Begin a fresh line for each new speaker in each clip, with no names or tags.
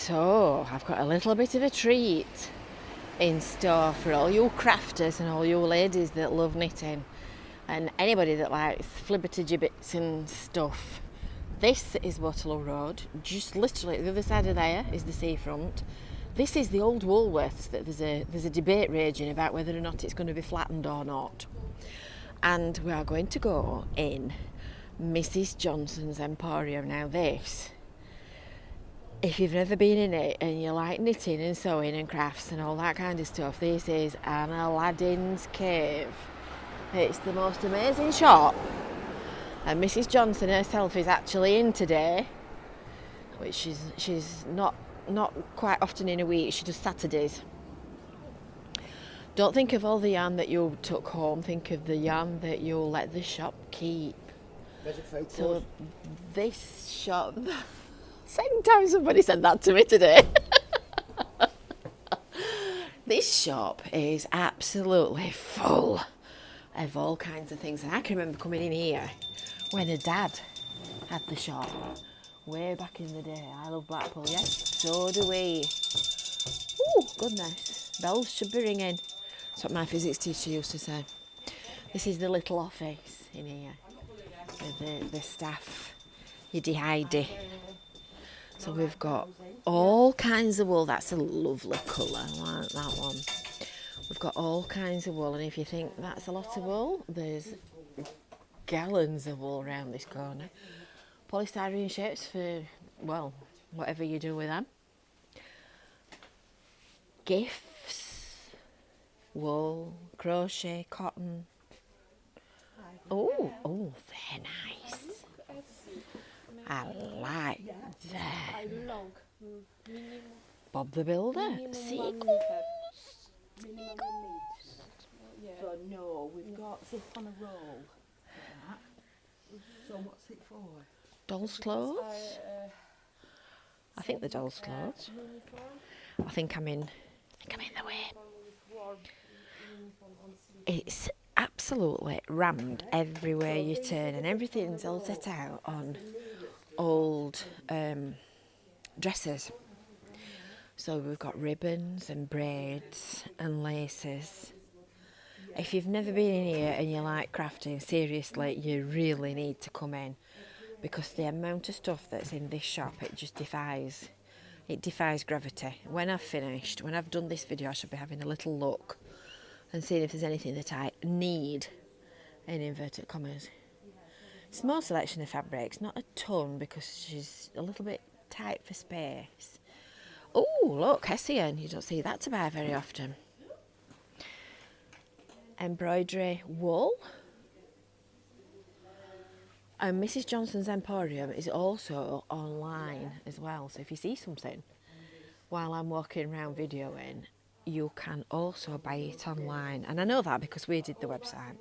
So, I've got a little bit of a treat in store for all you crafters and all you ladies that love knitting and anybody that likes flibberty gibbets and stuff. This is Waterloo Road, just literally the other side of there is the seafront. This is the old Woolworths that there's a debate raging about whether or not it's going to be flattened or not. And we are going to go in Mrs. Johnson's Emporium. Now this, if you've never been in it and you like knitting and sewing and crafts and all that kind of stuff, this is an Aladdin's cave. It's the most amazing shop, and Mrs. Johnson herself is actually in today, which she's not quite often in a week. She does Saturdays. Don't think of all the yarn that you took home, think of the yarn that you'll let the shop keep. So this shop, second time somebody said that to me today. This shop is absolutely full of all kinds of things, and I can remember coming in here when her dad had the shop way back in the day. I love Blackpool, yes, so do we. Oh goodness, bells should be ringing. That's what my physics teacher used to say. This is the little office in here with the staff, yiddy-hidey. So we've got all kinds of wool. That's a lovely colour, I like that one. We've got all kinds of wool, and if you think that's a lot of wool, there's gallons of wool around this corner. Polystyrene shapes for, well, whatever you do with them. Gifts, wool, crochet, cotton. Oh, they're nice. I like that. Bob the Builder, seagulls.
So no, we've got zip on a roll. So what's it for?
Doll's clothes. I think the doll's clothes. I think I'm in the way. It's absolutely rammed everywhere you turn, and everything's all set out on old dresses. So we've got ribbons and braids and laces. If you've never been in here and you like crafting, seriously, you really need to come in, because the amount of stuff that's in this shop, it just defies gravity. When I've done this video, I should be having a little look and seeing if there's anything that I need, in inverted commas. Small selection of fabrics, not a ton because she's a little bit tight for space. Oh, look, Hessian, you don't see that to buy very often. Embroidery wool. And Mrs. Johnson's Emporium is also online as well. So if you see something while I'm walking around videoing, you can also buy it online. And I know that because we did the website.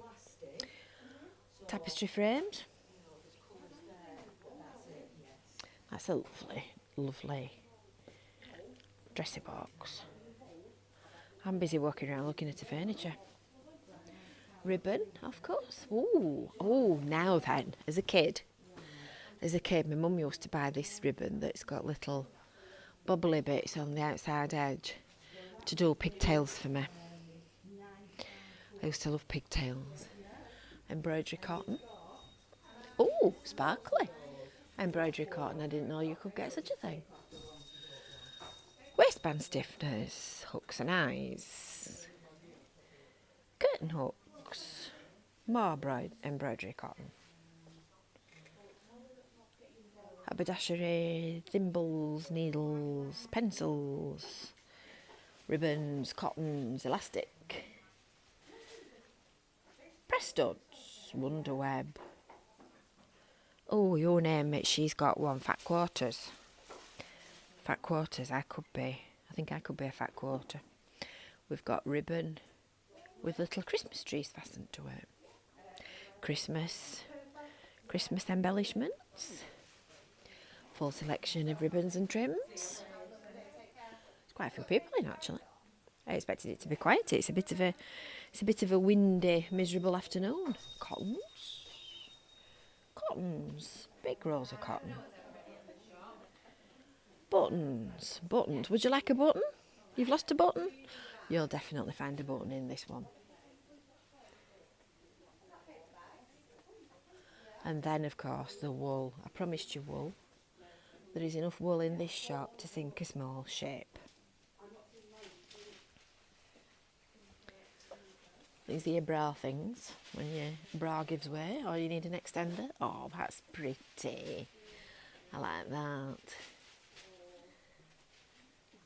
Tapestry frames. That's a lovely, lovely dressy box. I'm busy walking around looking at the furniture. Ribbon, of course. Oh, now then, as a kid, my mum used to buy this ribbon that's got little bubbly bits on the outside edge to do pigtails for me. I used to love pigtails. Embroidery cotton. Oh, sparkly. Embroidery cotton, I didn't know you could get such a thing. Waistband stiffeners, hooks and eyes. Curtain hooks. More embroidery cotton. Haberdashery, thimbles, needles, pencils, ribbons, cottons, elastic. Press studs, wonder web. Oh, you name it, she's got one. Fat quarters. Fat quarters, I think I could be a fat quarter. We've got ribbon with little Christmas trees fastened to it. Christmas embellishments. Full selection of ribbons and trims. There's quite a few people in actually. I expected it to be quiet. It's a bit of a windy, miserable afternoon. Cottons, big rolls of cotton. But buttons. Buttons. Would you like a button? You've lost a button? You'll definitely find a button in this one. And then, of course, the wool. I promised you wool. There is enough wool in this shop to sink a small ship. These are your bra things. When your bra gives way or you need an extender. Oh, that's pretty. I like that.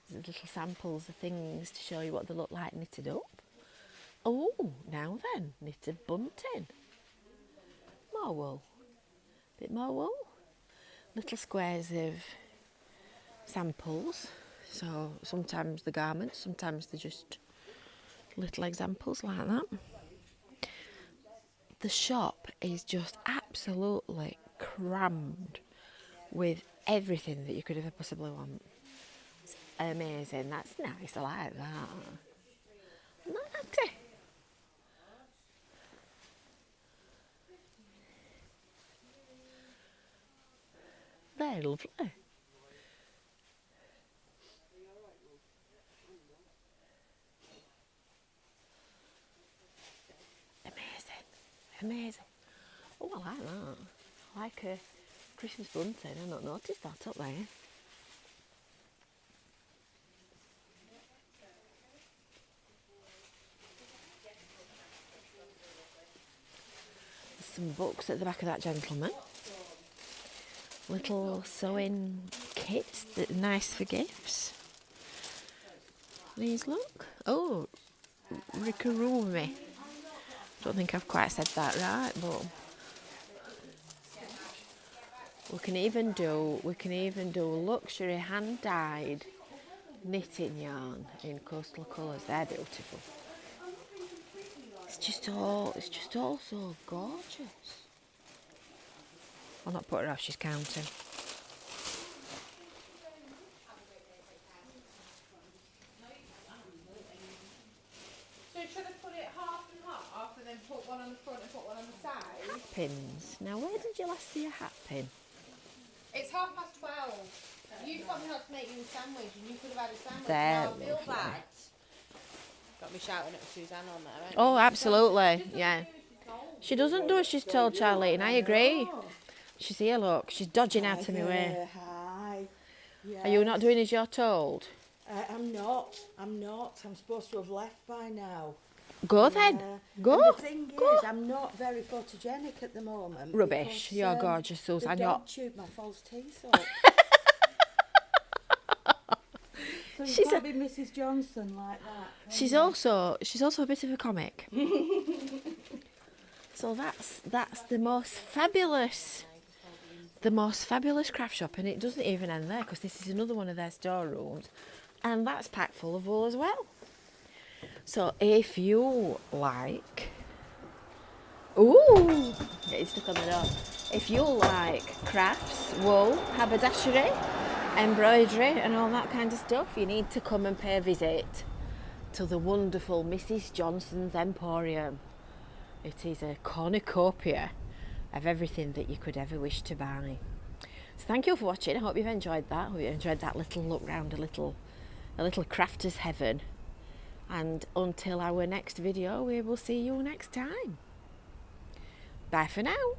There's little samples of things to show you what they look like knitted up. Oh, now then, knitted bunting. More wool. Bit more wool. Little squares of samples. So sometimes the garments, sometimes they're just little examples like that. The shop is just absolutely crammed with everything that you could ever possibly want. It's amazing. That's nice. I like that. Isn't that pretty? They're lovely. Amazing. Oh, I like that. I like a Christmas bunting. I've not noticed that up there. There's some books at the back of that gentleman. Little sewing kits that are nice for gifts. These look. Oh, Rikarumi. Don't think I've quite said that right, but we can even do luxury hand dyed knitting yarn in coastal colours. They're beautiful. It's just all so gorgeous. I'll not put her off, she's counting.
Should I put it half and half and then put one on the front and put one on the side?
Hat pins. Now, where did you last see a hat pin?
It's 12:30. You told me how to make you a sandwich and you could have had a sandwich.
They're
Now I feel
lovely.
bad. Got me shouting at Suzanne on there. Ain't
Oh,
you?
absolutely, yeah. She doesn't do as she's told, Charlie, and I agree. She's here, look. She's dodging out of my way.
Hi.
Are you not doing as you're told?
I'm not. I'm supposed to have left by now.
Go then. Go.
And the thing
Go.
is, I'm not very photogenic at the moment.
Rubbish.
because,
You're gorgeous, Susan.
The
You're...
dog chewed my false teeth up. So you
She's
can't be Mrs. Johnson like that.
She's also a bit of a comic. So that's the most fabulous craft shop, and it doesn't even end there because this is another one of their storerooms, and that's packed full of wool as well. So if you like, ooh, getting stuck on the door. If you like crafts, wool, haberdashery, embroidery, and all that kind of stuff, you need to come and pay a visit to the wonderful Mrs. Johnson's Emporium. It is a cornucopia of everything that you could ever wish to buy. So thank you for watching. I hope you've enjoyed that. I hope you enjoyed that little look round a little crafter's heaven. And until our next video, we will see you next time. Bye for now.